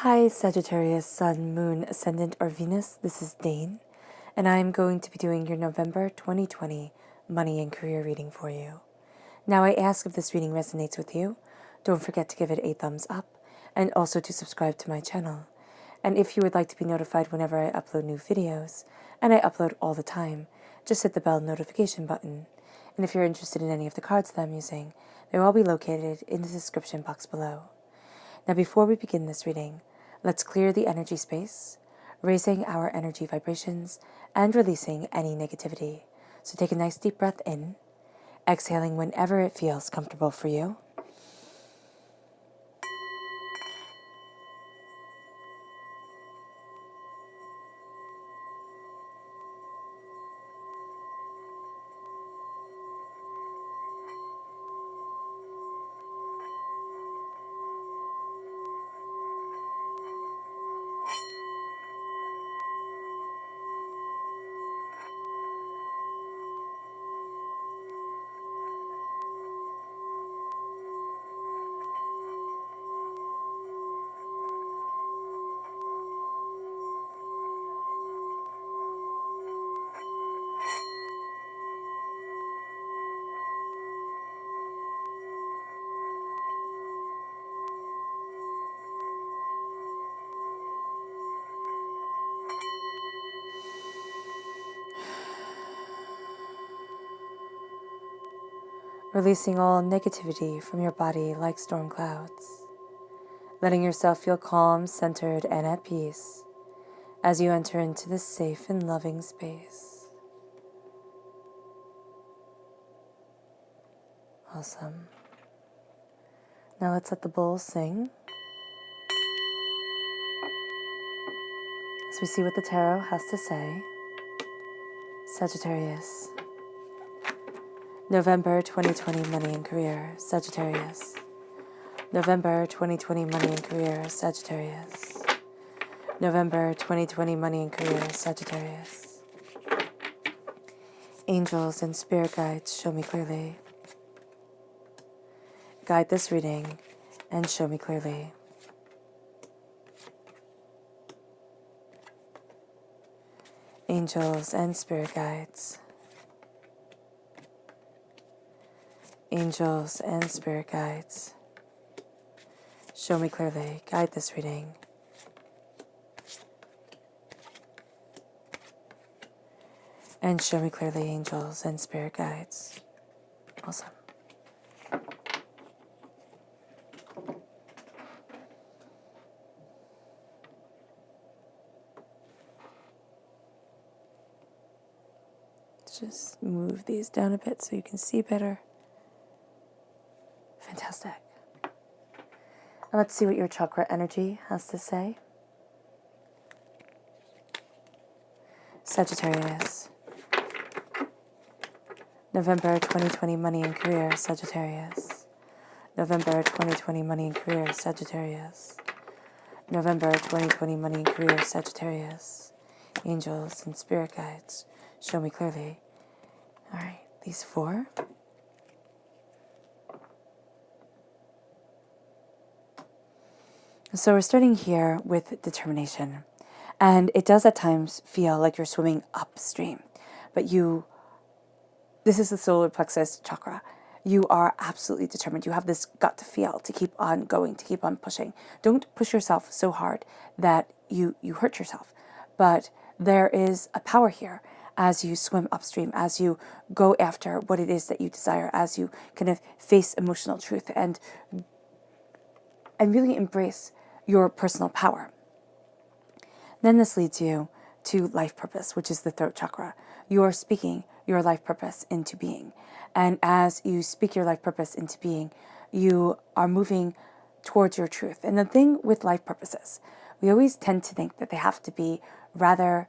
Hi Sagittarius, Sun, Moon, Ascendant, or Venus. This is Dane, and I am going to be doing your November 2020 money and career reading for you. Now, I ask if this reading resonates with you, don't forget to give it a thumbs up, and also to subscribe to my channel. And if you would like to be notified whenever I upload new videos, and I upload all the time, just hit the bell notification button. And if you're interested in any of the cards that I'm using, they will all be located in the description box below. Now, before we begin this reading, let's clear the energy space, raising our energy vibrations and releasing any negativity. So take a nice deep breath in, exhaling whenever it feels comfortable for you. Releasing all negativity from your body like storm clouds. Letting yourself feel calm, centered, and at peace as you enter into this safe and loving space. Awesome. Now let's let the bowl sing as we see what the tarot has to say. Sagittarius. November 2020 money and career, Sagittarius. November 2020 money and career, Sagittarius. November 2020 money and career, Sagittarius. Angels and spirit guides, show me clearly. Guide this reading and show me clearly. Angels and spirit guides. Angels and spirit guides, show me clearly. Guide this reading. And show me clearly, angels and spirit guides. Awesome. Let's just move these down a bit so you can see better. Fantastic. And let's see what your chakra energy has to say. Sagittarius. November 2020 money and career, Sagittarius. November 2020 money and career, Sagittarius. November 2020 money and career, Sagittarius. Angels and spirit guides, show me clearly. All right, these four. So we're starting here with determination. And it does at times feel like you're swimming upstream. But this is the solar plexus chakra. You are absolutely determined. You have this gut feel to keep on going, to keep on pushing. Don't push yourself so hard that you hurt yourself. But there is a power here as you swim upstream, as you go after what it is that you desire, as you kind of face emotional truth and really embrace your personal power. Then this leads you to life purpose, which is the throat chakra. You are speaking your life purpose into being. And as you speak your life purpose into being, you are moving towards your truth. And the thing with life purposes, we always tend to think that they have to be rather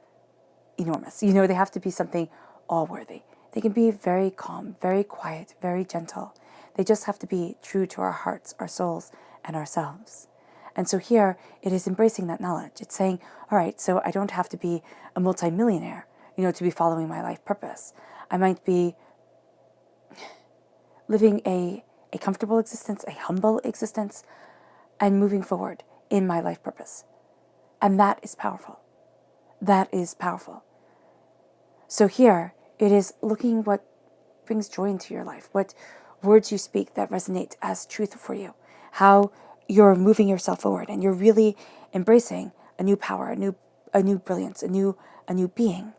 enormous. You know, they have to be something all-worthy. They can be very calm, very quiet, very gentle. They just have to be true to our hearts, our souls, and ourselves. And so here, it is embracing that knowledge. It's saying, all right, so I don't have to be a multimillionaire, to be following my life purpose. I might be living a comfortable existence, a humble existence, and moving forward in my life purpose. And that is powerful. That is powerful. So here, it is looking what brings joy into your life, what words you speak that resonate as truth for you, how you're moving yourself forward and you're really embracing a new power, a new brilliance, a new being.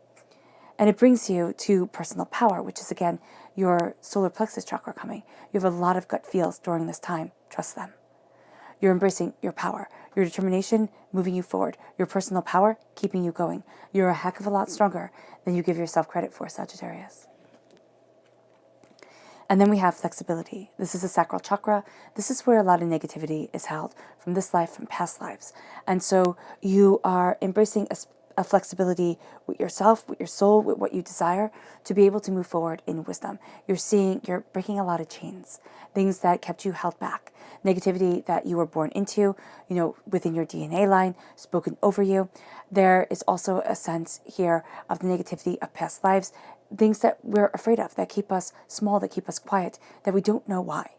And it brings you to personal power, which is again your solar plexus chakra coming. You have a lot of gut feels during this time. Trust them. You're embracing your power, your determination moving you forward, your personal power keeping you going. You're a heck of a lot stronger than you give yourself credit for, Sagittarius. And then we have flexibility. This is the sacral chakra. This is where a lot of negativity is held from this life, from past lives. And so you are embracing a flexibility with yourself, with your soul, with what you desire, to be able to move forward in wisdom. You're breaking a lot of chains, things that kept you held back, negativity that you were born into, within your DNA line, spoken over you. There is also a sense here of the negativity of past lives, things that we're afraid of, that keep us small, that keep us quiet, that we don't know why.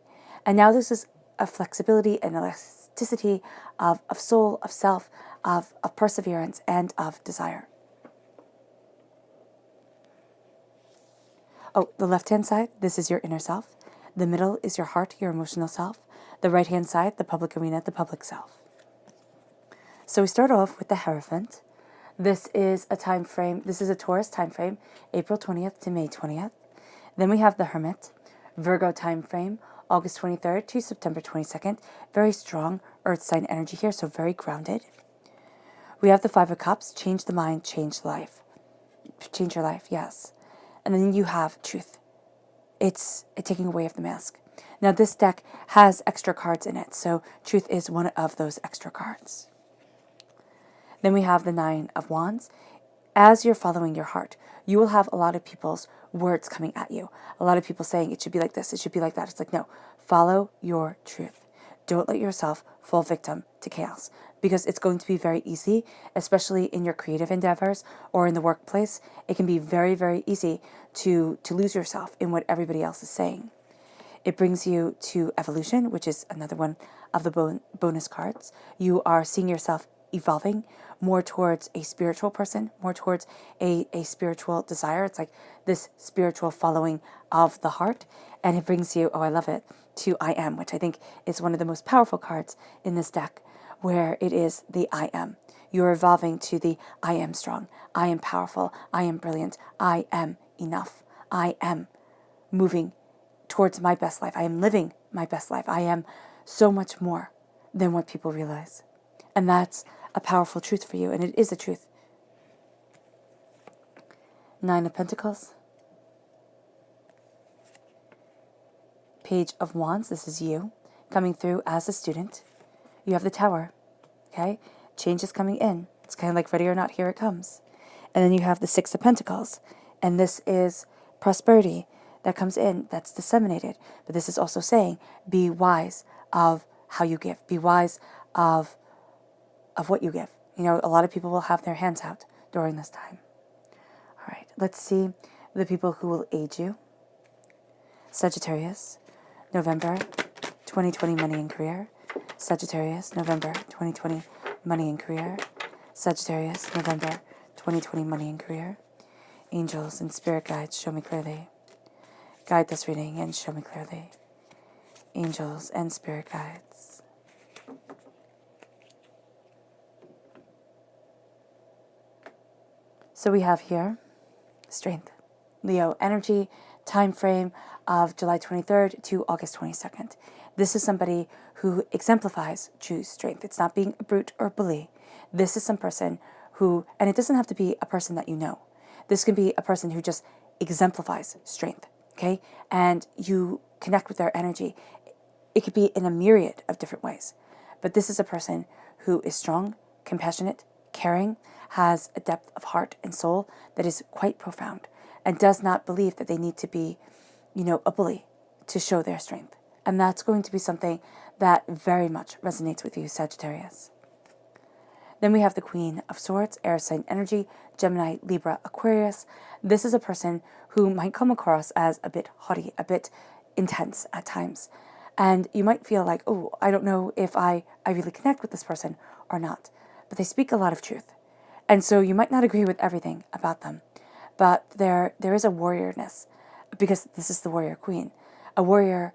And now this is a flexibility and elasticity of soul, of self, of perseverance, and of desire. Oh, the left-hand side, this is your inner self. The middle is your heart, your emotional self. The right-hand side, the public arena, the public self. So we start off with the Hierophant. This is a time frame, this is a Taurus time frame, April 20th to May 20th. Then we have the Hermit, Virgo time frame, August 23rd to September 22nd. Very strong earth sign energy here, so very grounded. We have the Five of Cups, change the mind, change life. Change your life, yes. And then you have Truth. It's a taking away of the mask. Now this deck has extra cards in it, so Truth is one of those extra cards. Then we have the Nine of Wands. As you're following your heart, you will have a lot of people's words coming at you. A lot of people saying it should be like this, it should be like that. It's like, no, follow your truth. Don't let yourself fall victim to chaos, because it's going to be very easy, especially in your creative endeavors or in the workplace. It can be very, very easy to lose yourself in what everybody else is saying. It brings you to evolution, which is another one of the bonus cards. You are seeing yourself evolving more towards a spiritual person, more towards a spiritual desire. It's like this spiritual following of the heart. And it brings you, oh, I love it, to I am, which I think is one of the most powerful cards in this deck, where it is the I am. You're evolving to the I am strong, I am powerful, I am brilliant, I am enough, I am moving towards my best life, I am living my best life, I am so much more than what people realize. And that's a powerful truth for you, and it is a truth. Nine of Pentacles. Page of Wands, this is you, coming through as a student. You have the Tower, okay? Change is coming in. It's kind of like ready or not, here it comes. And then you have the Six of Pentacles, and this is prosperity that comes in, that's disseminated. But this is also saying, be wise of how you give. Be wise of what you give. A lot of people will have their hands out during this time. All right, let's see the people who will aid you. Sagittarius, November 2020 money and career. Sagittarius, November 2020 money and career. Sagittarius, November 2020 money and career. Angels and spirit guides, show me clearly. Guide this reading and show me clearly. Angels and spirit guides. So we have here strength, Leo energy, time frame of July 23rd to August 22nd. This is somebody who exemplifies true strength. It's not being a brute or bully. This is some person who, and it doesn't have to be a person that you know. This can be a person who just exemplifies strength, okay? And you connect with their energy. It could be in a myriad of different ways. But this is a person who is strong, compassionate, caring, has a depth of heart and soul that is quite profound, and does not believe that they need to be, a bully to show their strength. And that's going to be something that very much resonates with you, Sagittarius. Then we have the Queen of Swords, air sign energy, Gemini, Libra, Aquarius. This is a person who might come across as a bit haughty, a bit intense at times. And you might feel like, oh, I don't know if I really connect with this person or not. But they speak a lot of truth. And so you might not agree with everything about them. But there is a warriorness, because this is the warrior queen, a warrior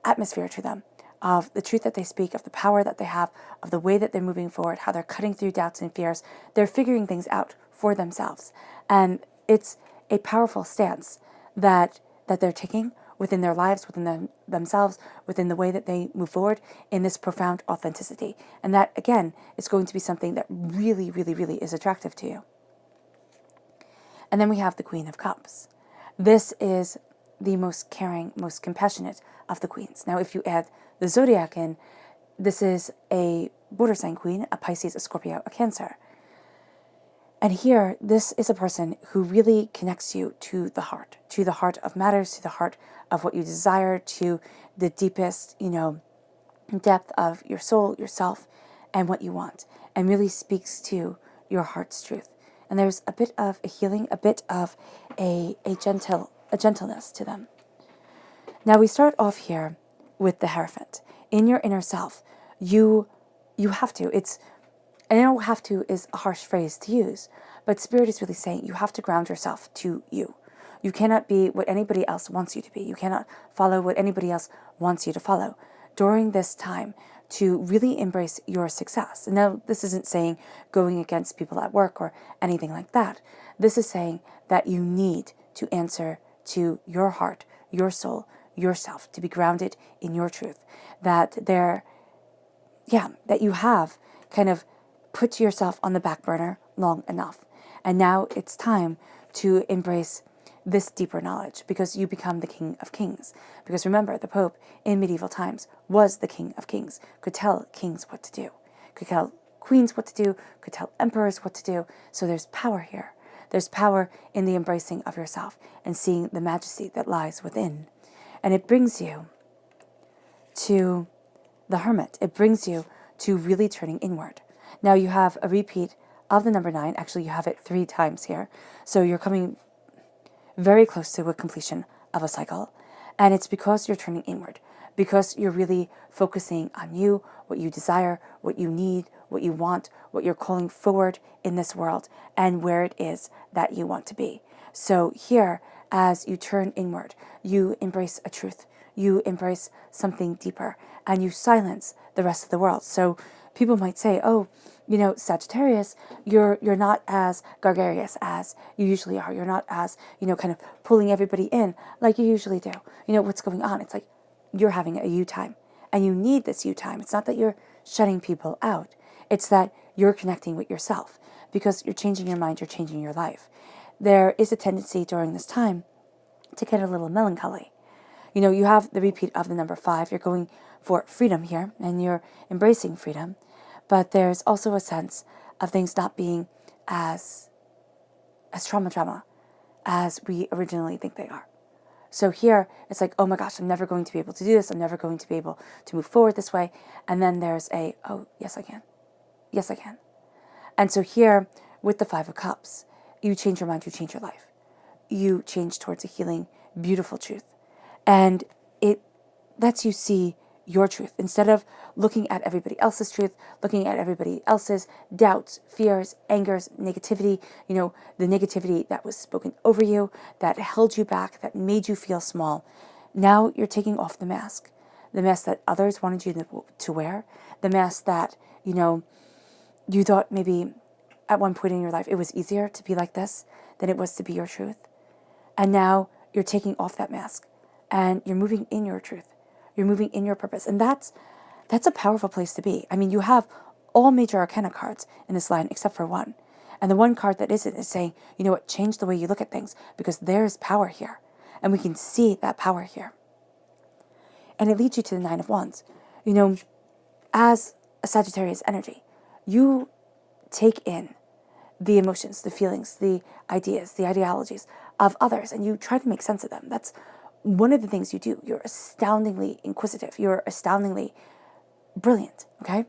atmosphere to them, of the truth that they speak, of the power that they have, of the way that they're moving forward, how they're cutting through doubts and fears. They're figuring things out for themselves. And it's a powerful stance that they're taking within their lives, within themselves, within the way that they move forward in this profound authenticity. And that, again, is going to be something that really, really, really is attractive to you. And then we have the Queen of Cups. This is the most caring, most compassionate of the queens. Now, if you add the zodiac in, this is a border sign queen, a Pisces, a Scorpio, a Cancer. And here, this is a person who really connects you to the heart of matters, to the heart of what you desire, to the deepest, depth of your soul, yourself, and what you want, and really speaks to your heart's truth. And there's a bit of a healing, a bit of a gentleness to them. Now we start off here with the Hierophant. In your inner self, you have to. I know have to is a harsh phrase to use, but Spirit is really saying you have to ground yourself to you. You cannot be what anybody else wants you to be. You cannot follow what anybody else wants you to follow. During this time, to really embrace your success. And now, this isn't saying going against people at work or anything like that. This is saying that you need to answer to your heart, your soul, yourself, to be grounded in your truth. That you have kind of put yourself on the back burner long enough. And now it's time to embrace this deeper knowledge, because you become the King of Kings. Because remember, the Pope in medieval times was the King of Kings, could tell kings what to do, could tell queens what to do, could tell emperors what to do. So there's power here. There's power in the embracing of yourself and seeing the majesty that lies within. And it brings you to the Hermit. It brings you to really turning inward. Now you have a repeat of the number 9. Actually, you have it 3 times here. So you're coming very close to a completion of a cycle. And it's because you're turning inward, because you're really focusing on you, what you desire, what you need, what you want, what you're calling forward in this world, and where it is that you want to be. So here, as you turn inward, you embrace a truth, you embrace something deeper, and you silence the rest of the world. So people might say, oh, Sagittarius, you're not as gregarious as you usually are. You're not as, kind of pulling everybody in like you usually do. What's going on? It's like you're having a you time, and you need this you time. It's not that you're shutting people out. It's that you're connecting with yourself, because you're changing your mind, you're changing your life. There is a tendency during this time to get a little melancholy. You have the repeat of the number 5. You're going for freedom here, and you're embracing freedom. But there's also a sense of things not being as trauma as we originally think they are. So here, it's like, oh my gosh, I'm never going to be able to do this. I'm never going to be able to move forward this way. And then there's oh, yes, I can. Yes, I can. And so here, with the 5 of Cups, you change your mind, you change your life. You change towards a healing, beautiful truth. And it lets you see your truth, instead of looking at everybody else's truth, looking at everybody else's doubts, fears, angers, negativity, the negativity that was spoken over you, that held you back, that made you feel small. Now you're taking off the mask that others wanted you to wear, the mask that, you thought maybe at one point in your life it was easier to be like this than it was to be your truth. And now you're taking off that mask and you're moving in your truth. You're moving in your purpose. And that's a powerful place to be. I mean, you have all major arcana cards in this line except for one. And the one card that isn't is saying, you know what, change the way you look at things, because there's power here. And we can see that power here. And it leads you to the 9 of Wands. As a Sagittarius energy, you take in the emotions, the feelings, the ideas, the ideologies of others, and you try to make sense of them. That's one of the things you do. You're astoundingly inquisitive. You're astoundingly brilliant, okay?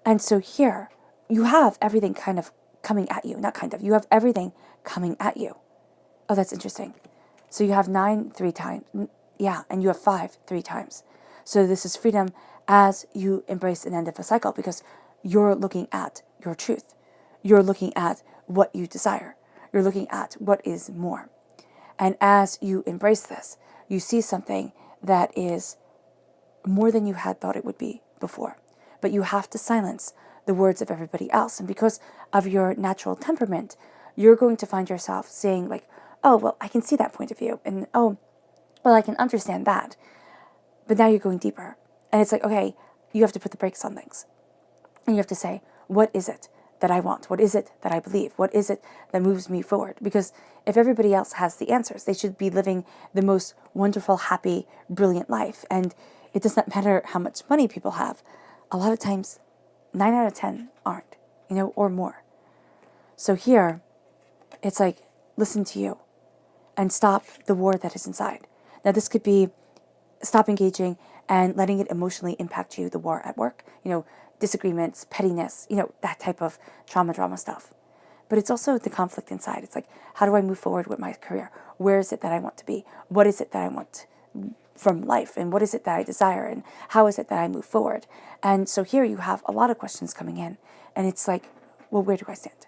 And so here, you have everything kind of coming at you. Not kind of. You have everything coming at you. Oh, that's interesting. So you have 9 3 times. Yeah, and you have 5 3 times. So this is freedom as you embrace an end of a cycle, because you're looking at your truth. You're looking at what you desire. You're looking at what is more. And as you embrace this, you see something that is more than you had thought it would be before. But you have to silence the words of everybody else. And because of your natural temperament, you're going to find yourself saying like, oh, well, I can see that point of view. And oh, well, I can understand that. But now you're going deeper. And it's like, okay, you have to put the brakes on things. And you have to say, what is it that I want? What is it that I believe? What is it that moves me forward? Because if everybody else has the answers, they should be living the most wonderful, happy, brilliant life. And it does not matter how much money people have. A lot of times, 9 out of 10 aren't, or more. So here, it's like, listen to you and stop the war that is inside. Now, this could be stop engaging and letting it emotionally impact you, the war at work, disagreements, pettiness, that type of drama stuff. But it's also the conflict inside. It's like, how do I move forward with my career? Where is it that I want to be? What is it that I want from life? And what is it that I desire? And how is it that I move forward? And so here you have a lot of questions coming in. And it's like, well, where do I stand?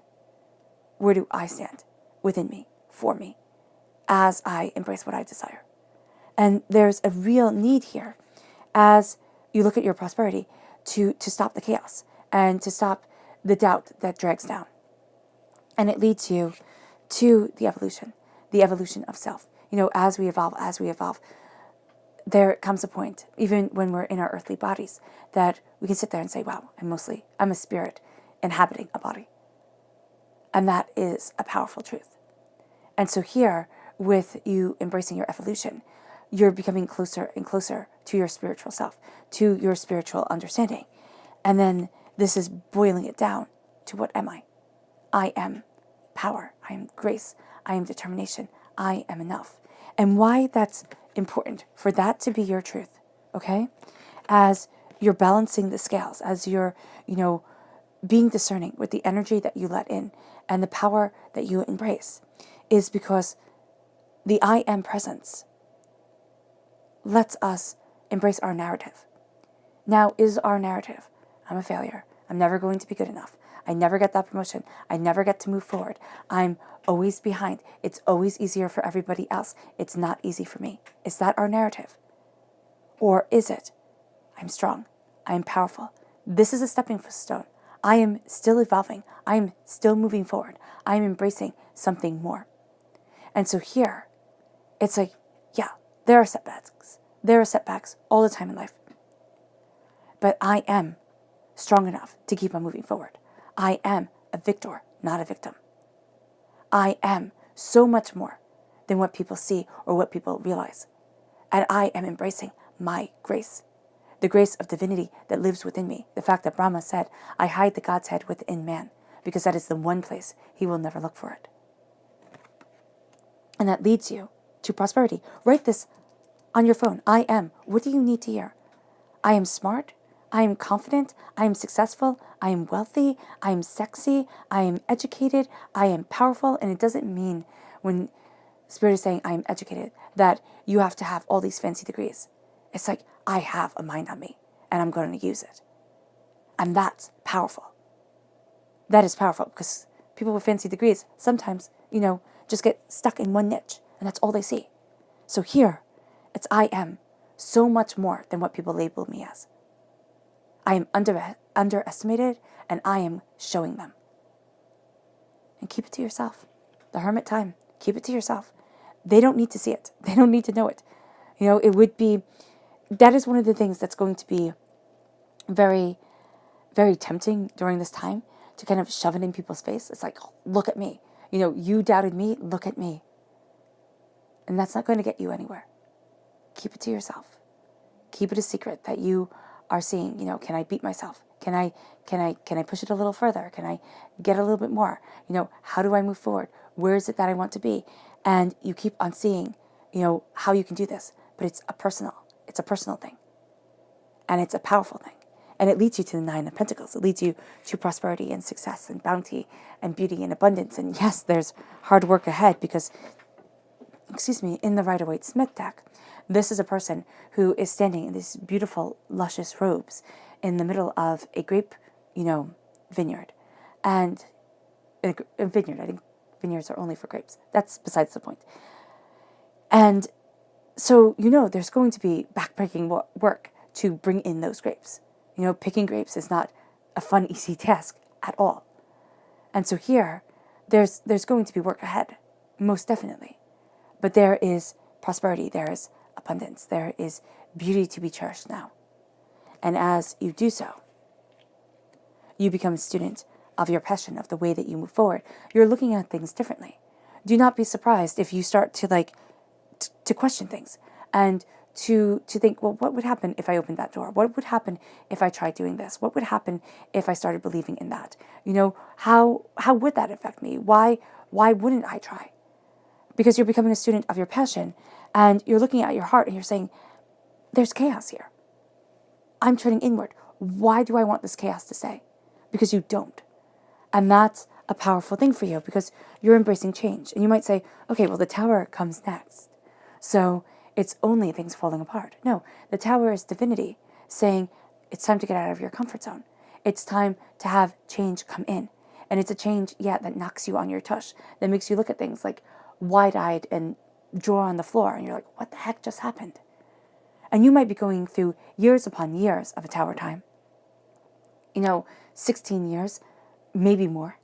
Where do I stand within me, for me, as I embrace what I desire? And there's a real need here as you look at your prosperity to stop the chaos and to stop the doubt that drags down. And it leads you to the evolution of self. As we evolve, there comes a point, even when we're in our earthly bodies, that we can sit there and say, wow, I'm a spirit inhabiting a body. And that is a powerful truth. And so here, with you embracing your evolution, you're becoming closer and closer to your spiritual self, to your spiritual understanding. And then this is boiling it down to, what am I? I am power. I am grace. I am determination. I am enough. And why that's important for that to be your truth, okay? As you're balancing the scales, as you're, being discerning with the energy that you let in and the power that you embrace, is because the I am presence lets us embrace our narrative. Now, is our narrative, I'm a failure. I'm never going to be good enough. I never get that promotion. I never get to move forward. I'm always behind. It's always easier for everybody else. It's not easy for me. Is that our narrative? Or is it, I'm strong. I am powerful. This is a stepping stone. I am still evolving. I am still moving forward. I am embracing something more. And so here, it's like, yeah, there are setbacks. There are setbacks all the time in life. But I am strong enough to keep on moving forward. I am a victor, not a victim. I am so much more than what people see or what people realize. And I am embracing my grace, the grace of divinity that lives within me. The fact that Brahma said, I hide the God's head within man, because that is the one place he will never look for it. And that leads you to prosperity. Write this on your phone. I am. What do you need to hear? I am smart. I am confident. I am successful. I am wealthy. I am sexy. I am educated. I am powerful. And it doesn't mean, when Spirit is saying I am educated, that you have to have all these fancy degrees. It's like, I have a mind on me and I'm going to use it. And that's powerful. That is powerful, because people with fancy degrees sometimes, just get stuck in one niche and that's all they see. So here, it's I am so much more than what people label me as. I am underestimated, and I am showing them. And keep it to yourself. The hermit time, keep it to yourself. They don't need to see it. They don't need to know it. That is one of the things that's going to be very, very tempting during this time, to kind of shove it in people's face. It's like, look at me. You doubted me, look at me. And that's not going to get you anywhere. Keep it to yourself. Keep it a secret that you are seeing, can I beat myself? Can I push it a little further? Can I get a little bit more? How do I move forward? Where is it that I want to be? And you keep on seeing, how you can do this. But it's a personal thing. And it's a powerful thing. And it leads you to the 9 of Pentacles. It leads you to prosperity and success and bounty and beauty and abundance. And yes, there's hard work ahead, because, in the Rider-Waite-Smith deck, This is a person who is standing in these beautiful, luscious robes in the middle of a grape, vineyard. And a vineyard, I think vineyards are only for grapes. That's besides the point. And so, there's going to be backbreaking work to bring in those grapes. Picking grapes is not a fun, easy task at all. And so here, there's going to be work ahead, most definitely. But there is prosperity, there is abundance, there is beauty to be cherished now. And as you do so, you become a student of your passion, of the way that you move forward. You're looking at things differently. Do not be surprised if you start to to question things and to think, well, what would happen if I opened that door? What would happen if I tried doing this? What would happen if I started believing in that? How would that affect me? Why wouldn't I try? Because you're becoming a student of your passion, and you're looking at your heart and you're saying, there's chaos here. I'm turning inward. Why do I want this chaos to stay? Because you don't. And that's a powerful thing for you, because you're embracing change. And you might say, okay, well, the tower comes next, so it's only things falling apart. No, the tower is divinity saying it's time to get out of your comfort zone. It's time to have change come in. And it's a change, that knocks you on your tush, that makes you look at things like wide-eyed and draw on the floor. And you're like, what the heck just happened? And you might be going through years upon years of a tower time. 16 years, maybe more.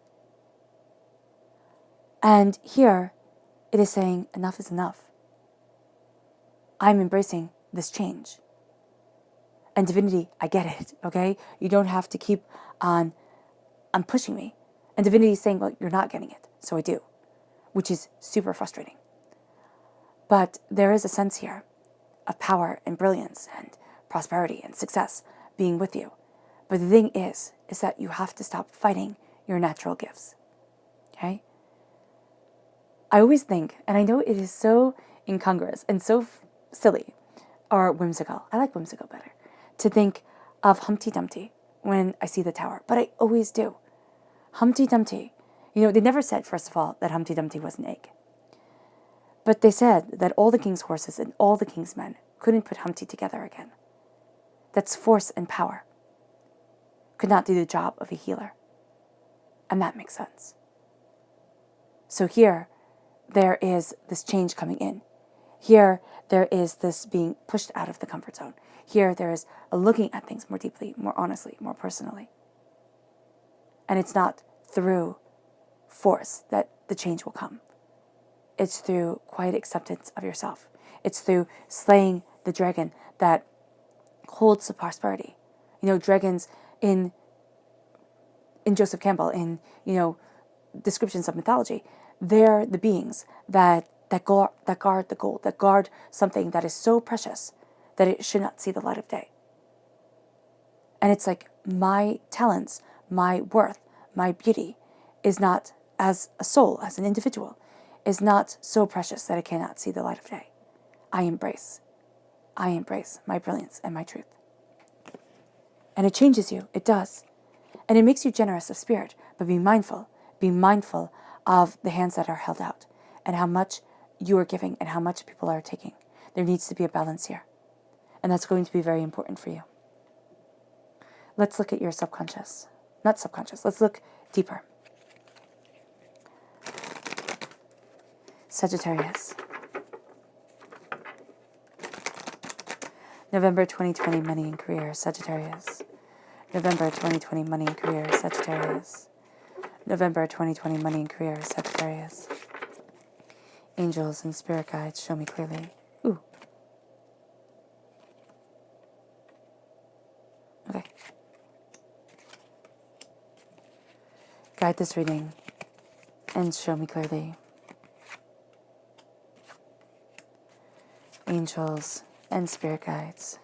And here, it is saying, enough is enough. I'm embracing this change. And divinity, I get it, okay? You don't have to keep on pushing me. And divinity is saying, well, you're not getting it, so I do, which is super frustrating. But there is a sense here of power and brilliance and prosperity and success being with you. But the thing is that you have to stop fighting your natural gifts, okay? I always think, and I know it is so incongruous and so silly or whimsical, I like whimsical better, to think of Humpty Dumpty when I see the tower, but I always do. Humpty Dumpty, they never said, first of all, that Humpty Dumpty was an egg. But they said that all the king's horses and all the king's men couldn't put Humpty together again. That's force and power. Could not do the job of a healer. And that makes sense. So here, there is this change coming in. Here, there is this being pushed out of the comfort zone. Here, there is a looking at things more deeply, more honestly, more personally. And it's not through force that the change will come. It's through quiet acceptance of yourself. It's through slaying the dragon that holds the prosperity. Dragons in Joseph Campbell, in, descriptions of mythology, they're the beings that guard the gold, that guard something that is so precious that it should not see the light of day. And it's like, my talents, my worth, my beauty is not, as a soul, as an individual, is not so precious that it cannot see the light of day. I embrace my brilliance and my truth. And it changes you, it does. And it makes you generous of spirit, but be mindful of the hands that are held out and how much you are giving and how much people are taking. There needs to be a balance here. And that's going to be very important for you. Let's look at your subconscious. Not subconscious, let's look deeper. Sagittarius. November 2020, money and career, Sagittarius. November 2020, money and career, Sagittarius. November 2020, money and career, Sagittarius. Angels and spirit guides, show me clearly. Ooh. Okay. Guide this reading and show me clearly. Angels and spirit guides.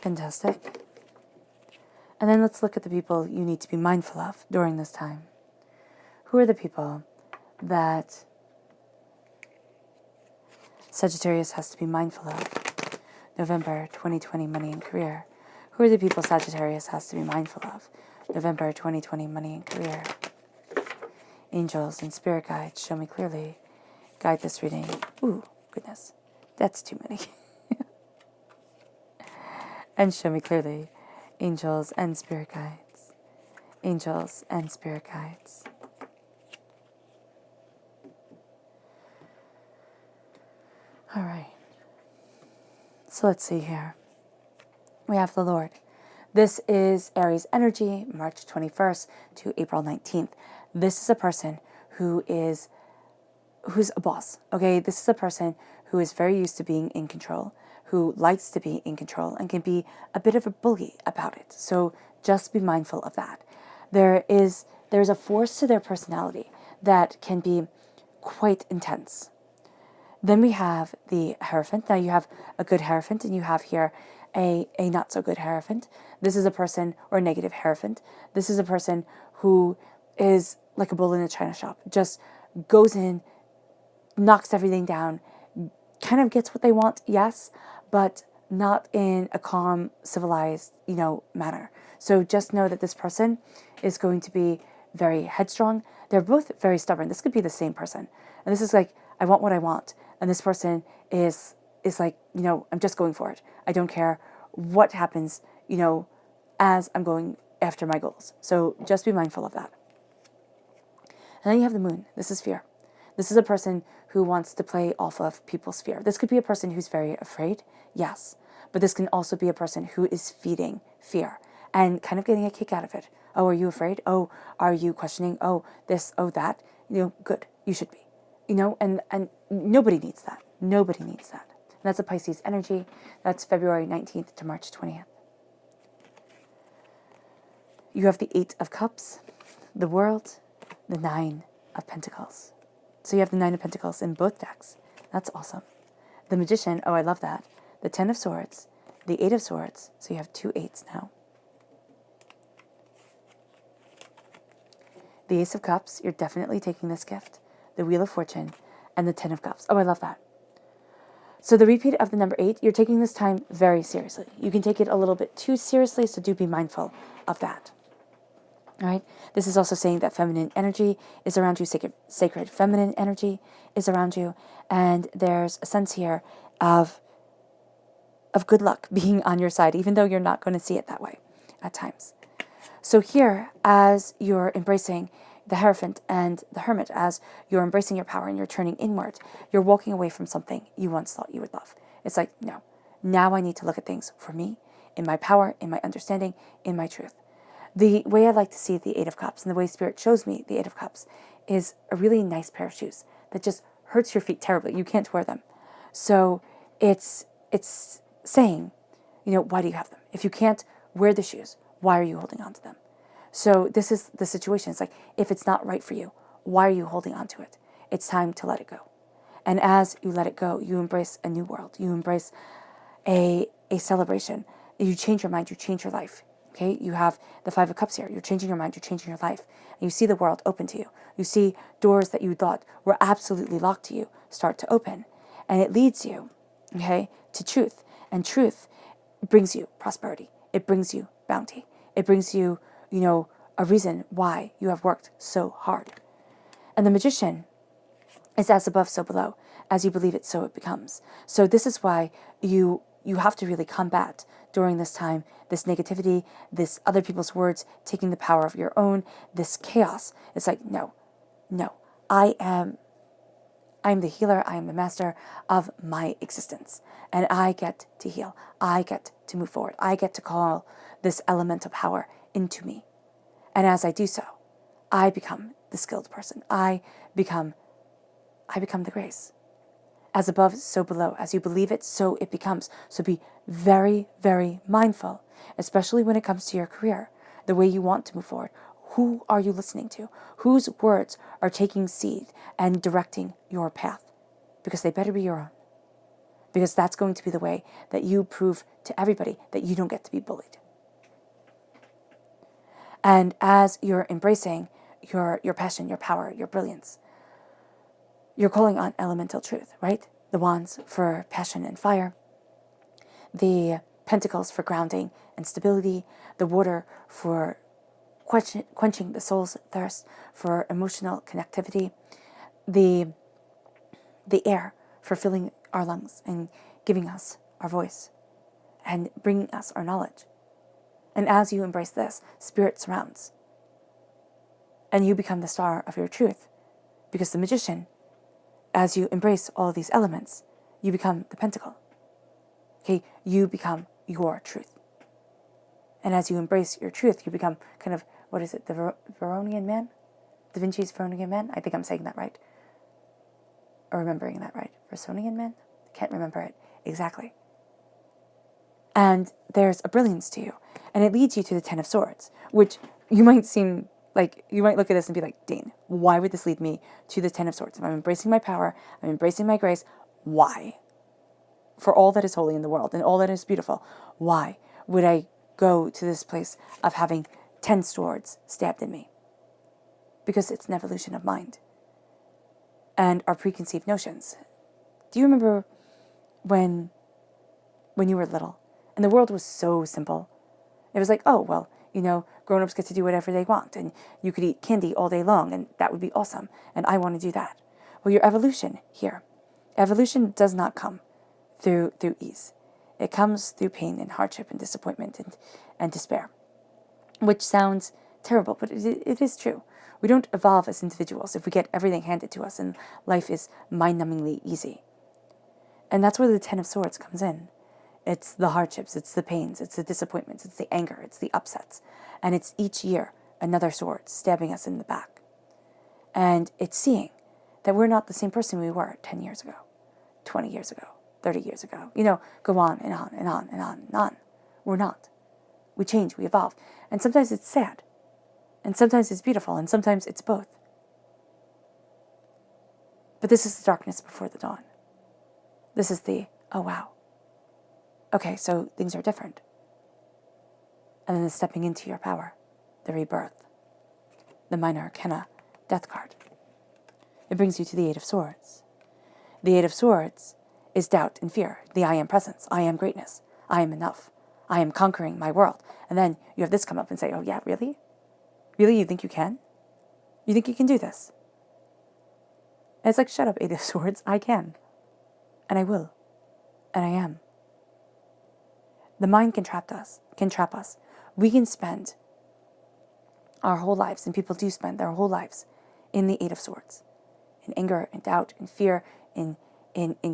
Fantastic. And then let's look at the people you need to be mindful of during this time. Who are the people that Sagittarius has to be mindful of? November 2020, money and career. Who are the people Sagittarius has to be mindful of? November 2020, money and career. angels, and spirit guides, show me clearly. Guide this reading. Ooh, goodness. That's too many. And show me clearly. Angels and spirit guides. Angels and spirit guides. All right. So let's see here. We have the Lord. This is Aries energy, March 21st to April 19th. This is a person who's a boss, okay? This is a person who is very used to being in control, who likes to be in control and can be a bit of a bully about it. So just be mindful of that. There's a force to their personality that can be quite intense. Then we have the Hierophant. Now you have a good Hierophant and you have here a not so good Hierophant. This is a person, or a negative Hierophant. This is a person who is like a bull in a china shop. Just goes in, knocks everything down, kind of gets what they want, yes, but not in a calm, civilized, manner. So just know that this person is going to be very headstrong. They're both very stubborn. This could be the same person. And this is like, I want what I want. And this person is like, I'm just going for it. I don't care what happens, as I'm going after my goals. So just be mindful of that. And then you have the Moon. This is fear. This is a person who wants to play off of people's fear. This could be a person who's very afraid, yes. But this can also be a person who is feeding fear and kind of getting a kick out of it. Oh, are you afraid? Oh, are you questioning? Oh, this, oh, that. Good. You should be. And nobody needs that. Nobody needs that. And that's a Pisces energy. That's February 19th to March 20th. You have the 8 of Cups, the World, the 9 of Pentacles. So you have the 9 of Pentacles in both decks. That's awesome. The Magician, oh, I love that. The 10 of Swords, the 8 of Swords. So you have 2 8s now. The Ace of Cups, you're definitely taking this gift. The Wheel of Fortune, and the 10 of Cups. Oh, I love that. So the repeat of the number 8, you're taking this time very seriously. You can take it a little bit too seriously, so do be mindful of that. All right? This is also saying that feminine energy is around you, sacred feminine energy is around you, and there's a sense here of good luck being on your side, even though you're not going to see it that way at times. So here, as you're embracing the Hierophant and the Hermit, as you're embracing your power and you're turning inward, you're walking away from something you once thought you would love. It's like, no, now I need to look at things for me, in my power, in my understanding, in my truth. The way I like to see the 8 of Cups, and the way Spirit shows me the 8 of Cups, is a really nice pair of shoes that just hurts your feet terribly. You can't wear them. So it's saying, why do you have them? If you can't wear the shoes, why are you holding on to them? So this is the situation. It's like, if it's not right for you, why are you holding on to it? It's time to let it go. And as you let it go, you embrace a new world. You embrace a celebration. You change your mind, you change your life. Okay? You have the 5 of Cups here. You're changing your mind, you're changing your life. And you see the world open to you. You see doors that you thought were absolutely locked to you start to open. And it leads you, okay, to truth. And truth brings you prosperity. It brings you bounty. It brings you, a reason why you have worked so hard. And the Magician is as above, so below. As you believe it, so it becomes. So this is why you have to really combat during this time, this negativity, this other people's words, taking the power of your own, this chaos. It's like, no, I am the healer. I am the master of my existence. And I get to heal. I get to move forward. I get to call this elemental power into me. And as I do so, I become the skilled person. I become the grace. As above, so below. As you believe it, so it becomes. So be very, very mindful, especially when it comes to your career, the way you want to move forward. Who are you listening to? Whose words are taking seed and directing your path? Because they better be your own. Because that's going to be the way that you prove to everybody that you don't get to be bullied. And as you're embracing your passion, your power, your brilliance, you're calling on elemental truth, right? The wands for passion and fire, the pentacles for grounding and stability, the water for quenching the soul's thirst for emotional connectivity, the air for filling our lungs and giving us our voice and bringing us our knowledge. And as you embrace this, spirit surrounds. And you become the star of your truth. Because the magician, as you embrace all of these elements, you become the pentacle. Okay, you become your truth. And as you embrace your truth, you become kind of, what is it, the Veronian man? Da Vinci's Veronian man? I think I'm saying that right. Or remembering that right. Versonian man? Can't remember it exactly. And there's a brilliance to you. And it leads you to the Ten of Swords, which you might seem like, you might look at this and be like, Dane, why would this lead me to the Ten of Swords? If I'm embracing my power, I'm embracing my grace, why? For all that is holy in the world and all that is beautiful, why would I go to this place of having 10 swords stabbed in me? Because it's an evolution of mind and our preconceived notions. Do you remember when you were little and the world was so simple? It was like, oh, well, grown-ups get to do whatever they want and you could eat candy all day long and that would be awesome and I want to do that. Well, your evolution here, evolution does not come through ease. It comes through pain and hardship and disappointment and despair, which sounds terrible, but it is true. We don't evolve as individuals if we get everything handed to us and life is mind-numbingly easy. And that's where the Ten of Swords comes in. It's the hardships, it's the pains, it's the disappointments, it's the anger, it's the upsets. And it's each year another sword stabbing us in the back. And it's seeing that we're not the same person we were 10 years ago, 20 years ago, 30 years ago. Go on and on and on and on and on. We're not. We change, we evolve. And sometimes it's sad. And sometimes it's beautiful, and sometimes it's both. But this is the darkness before the dawn. This is the, oh wow. Okay, so things are different. And then the stepping into your power, the rebirth, the minor arcana death card. It brings you to the Eight of Swords. The Eight of Swords is doubt and fear, the I am presence, I am greatness, I am enough, I am conquering my world. And then you have this come up and say, oh yeah, really? Really, you think you can? You think you can do this? And it's like, shut up, Eight of Swords, I can. And I will. And I am. The mind can trap us. We can spend our whole lives, and people do spend their whole lives in the Eight of Swords. In anger, in doubt, in fear, in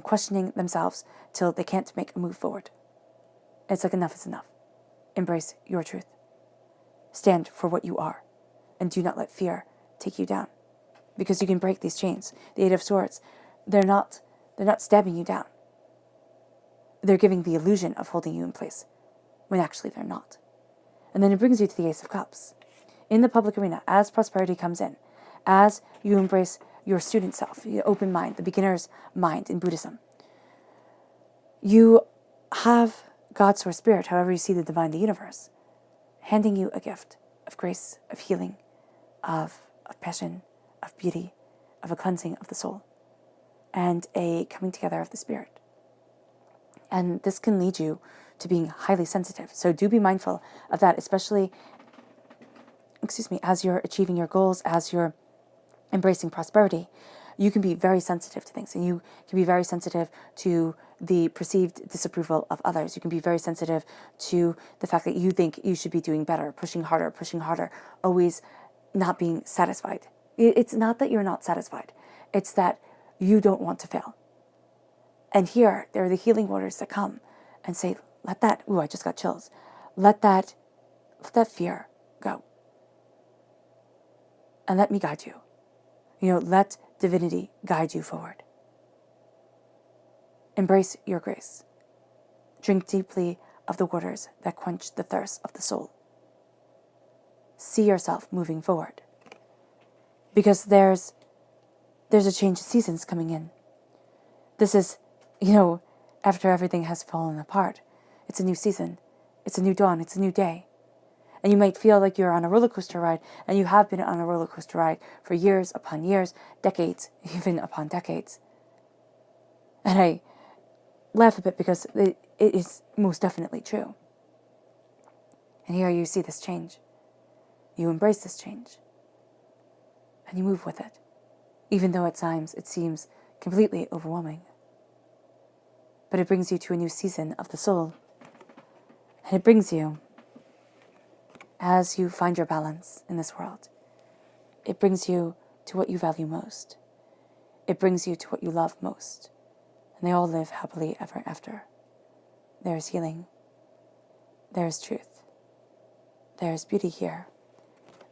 questioning themselves till they can't make a move forward. It's like enough is enough. Embrace your truth. Stand for what you are. And do not let fear take you down. Because you can break these chains. The Eight of Swords, they're not stabbing you down. They're giving the illusion of holding you in place, when actually they're not. And then it brings you to the Ace of Cups. In the public arena, as prosperity comes in, as you embrace your student self, the open mind, the beginner's mind in Buddhism, you have God, Source, Spirit, however you see the divine, the universe, handing you a gift of grace, of healing, of passion, of beauty, of a cleansing of the soul, and a coming together of the spirit. And this can lead you to being highly sensitive. So do be mindful of that, especially, as you're achieving your goals, as you're embracing prosperity. You can be very sensitive to things, and you can be very sensitive to the perceived disapproval of others. You can be very sensitive to the fact that you think you should be doing better, pushing harder, always not being satisfied. It's not that you're not satisfied. It's that you don't want to fail. And here, there are the healing waters that come and say, let that, I just got chills. Let that fear go. And let me guide you. Let divinity guide you forward. Embrace your grace. Drink deeply of the waters that quench the thirst of the soul. See yourself moving forward. Because there's a change of seasons coming in. This is, after everything has fallen apart, it's a new season. It's a new dawn. It's a new day. And you might feel like you're on a roller coaster ride, and you have been on a roller coaster ride for years upon years, decades, even upon decades. And I laugh a bit because it is most definitely true. And here you see this change. You embrace this change. And you move with it, even though at times it seems completely overwhelming. But it brings you to a new season of the soul. And it brings you, as you find your balance in this world, it brings you to what you value most. It brings you to what you love most. And they all live happily ever after. There is healing. There is truth. There is beauty here.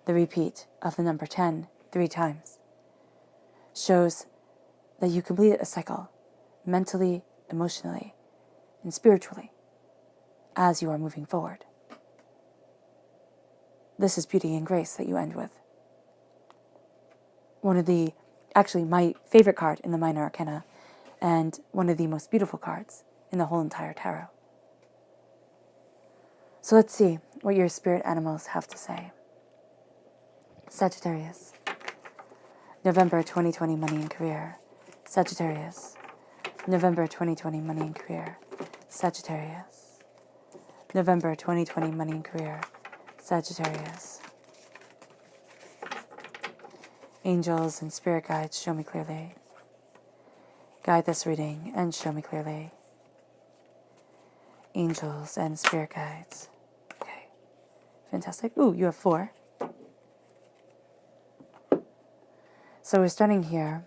The repeat of the number 10 3 times shows that you completed a cycle, mentally, emotionally, and spiritually, as you are moving forward. This is beauty and grace that you end with. Actually my favorite card in the Minor Arcana, and one of the most beautiful cards in the whole entire tarot. So let's see what your spirit animals have to say. Sagittarius. November 2020 money and career. Sagittarius. November 2020 money and career. Sagittarius. November 2020 money and career. Sagittarius. Angels and spirit guides, show me clearly. Guide this reading and show me clearly. Angels and spirit guides. Okay. Fantastic. Ooh, you have 4. So we're starting here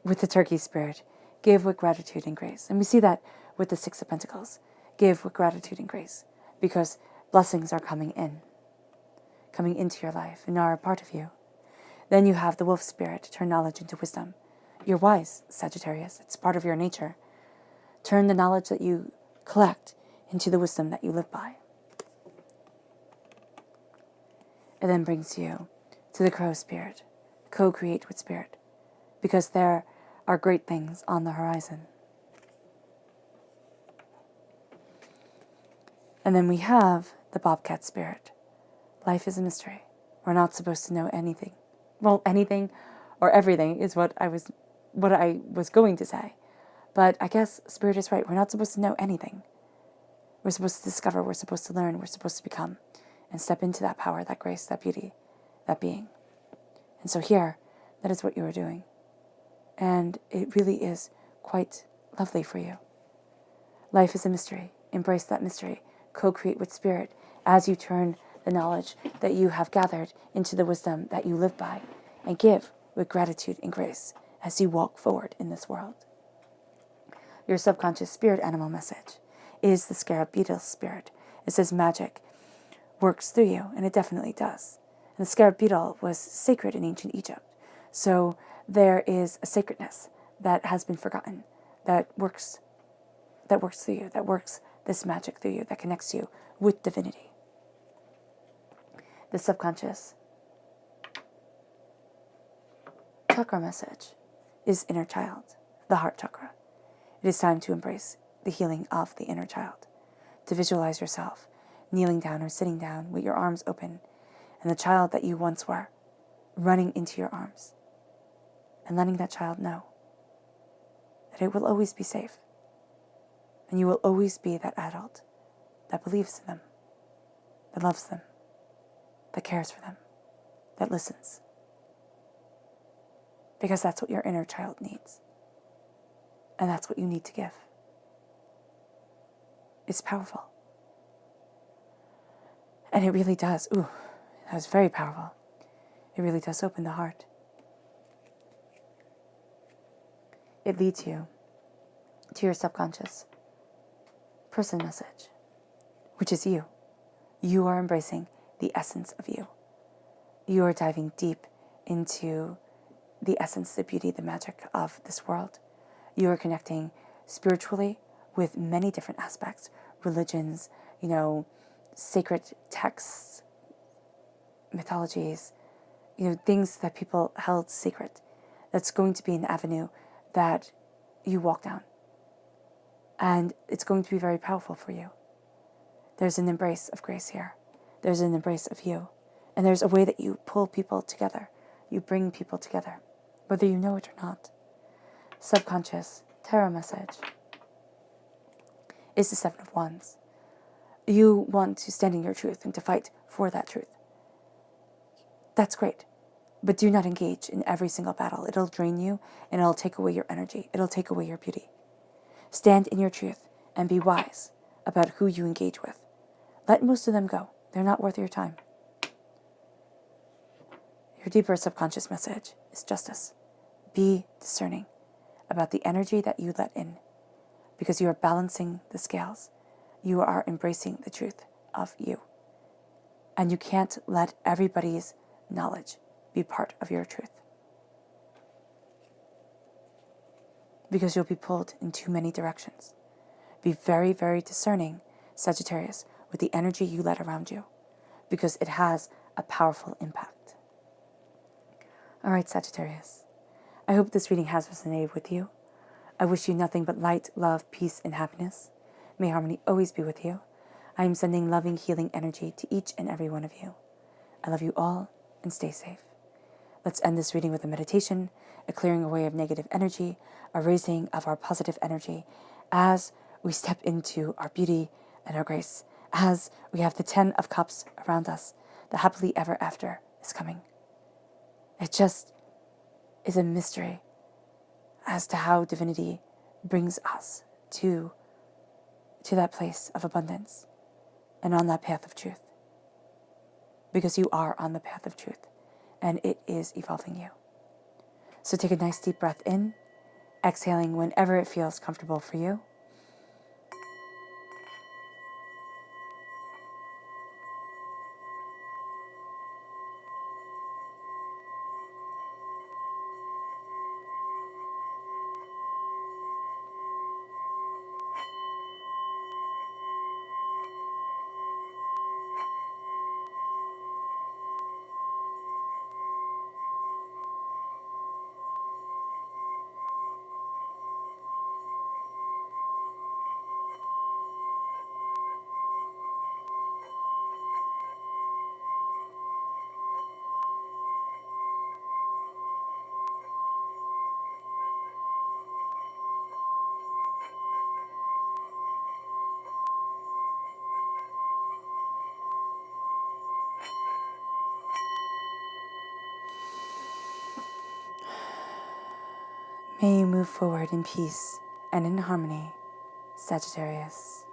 with the Turkey spirit. Give with gratitude and grace. And we see that with the 6 of Pentacles. Give with gratitude and grace. Because blessings are coming into your life and are a part of you. Then you have the wolf spirit, turn knowledge into wisdom. You're wise, Sagittarius. It's part of your nature. Turn the knowledge that you collect into the wisdom that you live by. It then brings you to the crow spirit. Co-create with spirit. Because there are great things on the horizon. And then we have the bobcat spirit. Life is a mystery. We're not supposed to know anything. Well, anything or everything is what I was going to say. But I guess spirit is right. We're not supposed to know anything. We're supposed to discover, we're supposed to learn, we're supposed to become, and step into that power, that grace, that beauty, that being. And so here, that is what you are doing. And it really is quite lovely for you. Life is a mystery. Embrace that mystery. Co-create with spirit as you turn the knowledge that you have gathered into the wisdom that you live by, and give with gratitude and grace as you walk forward in this world. Your subconscious spirit animal message is the scarab beetle spirit. It says magic works through you, and it definitely does. And the scarab beetle was sacred in ancient Egypt. So there is a sacredness that has been forgotten, that works through you, that works this magic through you, that connects you with divinity. The subconscious chakra message is inner child, the heart chakra. It is time to embrace the healing of the inner child, to visualize yourself kneeling down or sitting down with your arms open, and the child that you once were running into your arms, and letting that child know that it will always be safe, and you will always be that adult that believes in them, that loves them, that cares for them, that listens. Because that's what your inner child needs. And that's what you need to give. It's powerful. And it really does. Ooh, that was very powerful. It really does open the heart. It leads you to your subconscious person message, which is you. You are embracing the essence of you. You are diving deep into the essence, the beauty, the magic of this world. You are connecting spiritually with many different aspects, religions, sacred texts, mythologies, things that people held sacred. That's going to be an avenue that you walk down. And it's going to be very powerful for you. There's an embrace of grace here. There's an embrace of you. And there's a way that you pull people together. You bring people together, whether you know it or not. Subconscious tarot message is the 7 of Wands. You want to stand in your truth and to fight for that truth. that's great. But do not engage in every single battle. It'll drain you and it'll take away your energy. It'll take away your beauty. Stand in your truth and be wise about who you engage with. Let most of them go. They're not worth your time. Your deeper subconscious message is justice. Be discerning about the energy that you let in, because you are balancing the scales. You are embracing the truth of you. And you can't let everybody's knowledge be part of your truth, because you'll be pulled in too many directions. Be very, very discerning, Sagittarius, with the energy you let around you, because it has a powerful impact. All right, Sagittarius, I hope this reading has resonated with you. I wish you nothing but light, love, peace, and happiness. May harmony always be with you. I am sending loving, healing energy to each and every one of you. I love you all, and stay safe. Let's end this reading with a meditation, a clearing away of negative energy, a raising of our positive energy as we step into our beauty and our grace, as we have the 10 of Cups around us. The happily ever after is coming. It just is a mystery as to how divinity brings us to that place of abundance and on that path of truth. Because you are on the path of truth, and it is evolving you. So take a nice deep breath in, exhaling whenever it feels comfortable for you. May you move forward in peace and in harmony, Sagittarius.